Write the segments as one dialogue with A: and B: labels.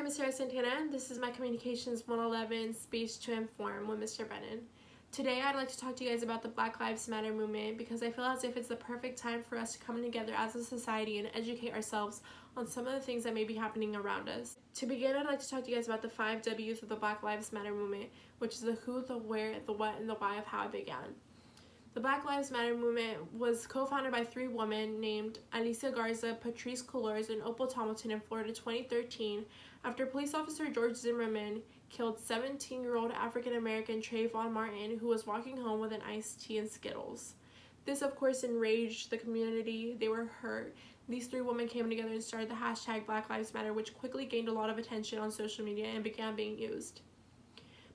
A: is Sara Santana, and this is my Communications 111 Speech to Inform with Mr. Brennan. Today I'd like to talk to you guys about the Black Lives Matter movement because I feel as if it's the perfect time for us to come together as a society and educate ourselves on some of the things that may be happening around us. To begin, I'd like to talk to you guys about the 5 W's of the Black Lives Matter movement, which is the who, the where, the what, and the why of how it began. The Black Lives Matter movement was co-founded by 3 women named Alicia Garza, Patrisse Cullors, and Opal Tomilton in Florida in 2013 after police officer George Zimmerman killed 17-year-old African-American Trayvon Martin, who was walking home with an iced tea and Skittles. This, of course, enraged the community. They were hurt. These 3 women came together and started the hashtag Black Lives Matter, which quickly gained a lot of attention on social media and began being used.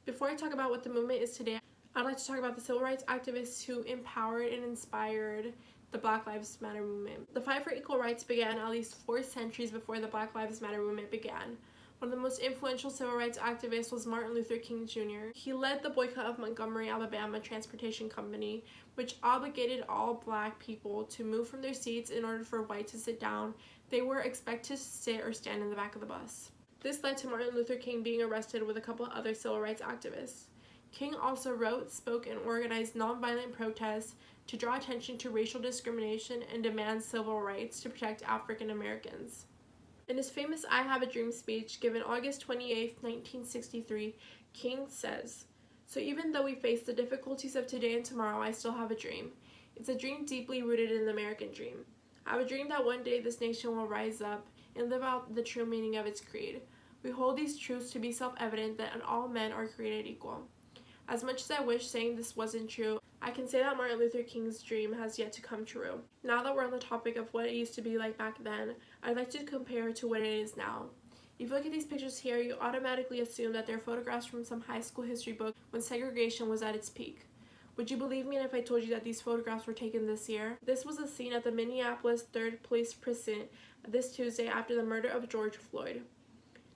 A: Before I talk about what the movement is today, I'd like to talk about the civil rights activists who empowered and inspired the Black Lives Matter movement. The fight for equal rights began at least 4 centuries before the Black Lives Matter movement began. One of the most influential civil rights activists was Martin Luther King Jr. He led the boycott of Montgomery, Alabama Transportation Company, which obligated all black people to move from their seats in order for whites to sit down. They were expected to sit or stand in the back of the bus. This led to Martin Luther King being arrested with a couple other civil rights activists. King also wrote, spoke, and organized nonviolent protests to draw attention to racial discrimination and demand civil rights to protect African Americans. In his famous I Have a Dream speech given August 28, 1963, King says, "So even though we face the difficulties of today and tomorrow, I still have a dream. It's a dream deeply rooted in the American dream. I have a dream that one day this nation will rise up and live out the true meaning of its creed. We hold these truths to be self-evident that all men are created equal." As much as I wish saying this wasn't true, I can say that Martin Luther King's dream has yet to come true. Now that we're on the topic of what it used to be like back then, I'd like to compare to what it is now. If you look at these pictures here, you automatically assume that they're photographs from some high school history book when segregation was at its peak. Would you believe me if I told you that these photographs were taken this year? This was a scene at the Minneapolis 3rd Police Precinct this Tuesday after the murder of George Floyd.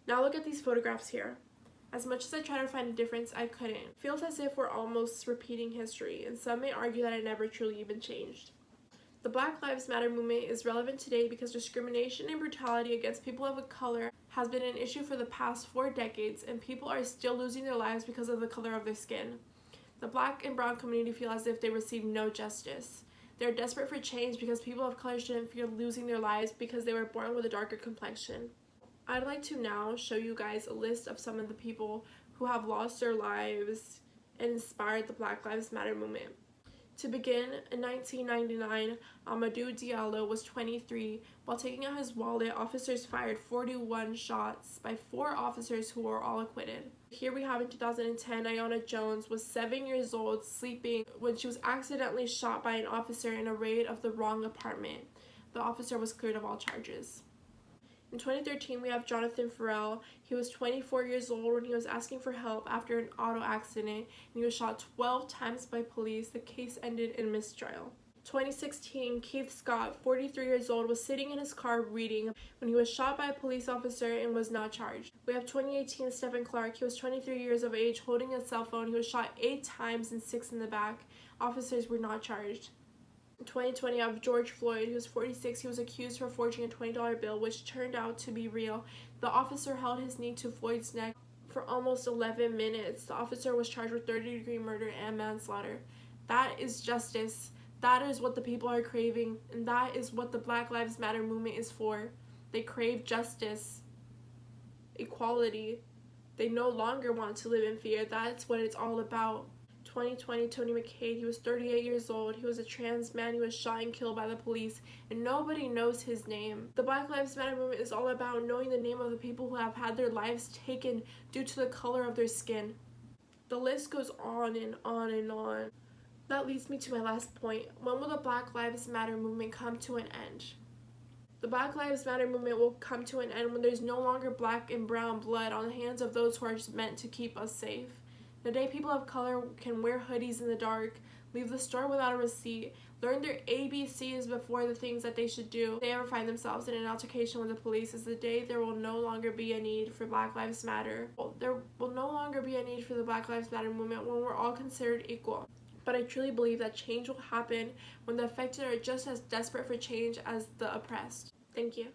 A: Now look at these photographs here. As much as I try to find a difference, I couldn't. It feels as if we're almost repeating history, and some may argue that it never truly even changed. The Black Lives Matter movement is relevant today because discrimination and brutality against people of color has been an issue for the past 4 decades, and people are still losing their lives because of the color of their skin. The black and brown community feel as if they receive no justice. They're desperate for change because people of color shouldn't fear losing their lives because they were born with a darker complexion. I'd like to now show you guys a list of some of the people who have lost their lives and inspired the Black Lives Matter movement. To begin, in 1999, Amadou Diallo was 23. While taking out his wallet, officers fired 41 shots by 4 officers who were all acquitted. Here we have in 2010, Aiyana Jones was 7 years old, sleeping when she was accidentally shot by an officer in a raid of the wrong apartment. The officer was cleared of all charges. In 2013, we have Jonathan Ferrell. He was 24 years old when he was asking for help after an auto accident, and he was shot 12 times by police. The case ended in mistrial. 2016, Keith Scott, 43 years old, was sitting in his car reading when he was shot by a police officer and was not charged. We have 2018, Stephen Clark. He was 23 years of age, holding a cell phone. He was shot 8 times and 6 in the back. Officers were not charged. In 2020, I have George Floyd, who was 46. He was accused for forging a $20 bill, which turned out to be real. The officer held his knee to Floyd's neck for almost 11 minutes. The officer was charged with third-degree murder and manslaughter. That is justice. That is what the people are craving, and that is what the Black Lives Matter movement is for. They crave justice, equality. They no longer want to live in fear. That's what it's all about. 2020, Tony McCade, he was 38 years old. He was a trans man. He was shot and killed by the police, and nobody knows his name. The Black Lives Matter movement is all about knowing the name of the people who have had their lives taken due to the color of their skin. The list goes on and on and on. That leads me to my last point. When will the Black Lives Matter movement come to an end? The Black Lives Matter movement will come to an end when there's no longer black and brown blood on the hands of those who are meant to keep us safe. The day people of color can wear hoodies in the dark, leave the store without a receipt, learn their ABCs before the things that they should do, if they ever find themselves in an altercation with the police, is the day there will no longer be a need for Black Lives Matter. There will no longer be a need for the Black Lives Matter movement when we're all considered equal. But I truly believe that change will happen when the affected are just as desperate for change as the oppressed. Thank you.